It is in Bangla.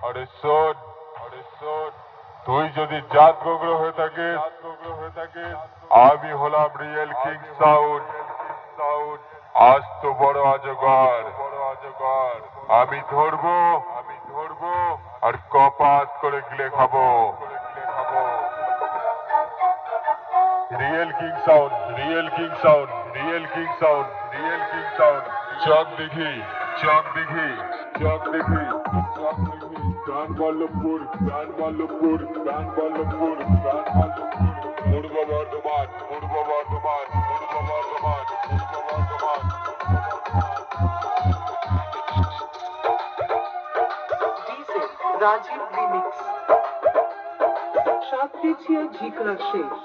আরে শোন, তুই যদি জাত গোগ্র হয়ে থাকিস, আমি হলাম রিয়েল কিং সাউন্ড। আজ তো বড় অজগর, আমি ধরবো আর কপাস করে গিলে খাবো। Real king sound, real king sound, real king sound, real king sound. চক দেখি, চক দেখি, চক দেখি, চক দেখি। গান বল্লভপুর, গান বল্লভপুর, গান বল্লভপুর, গান বল্লভপুর। পূর্ব বর্ধমান, পূর্ব বর্ধমান, পূর্ব বর্ধমান, পূর্ব বর্ধমান। রাজীব রিমিক্স সাত পিছিয়ে ঝিকরা শেষ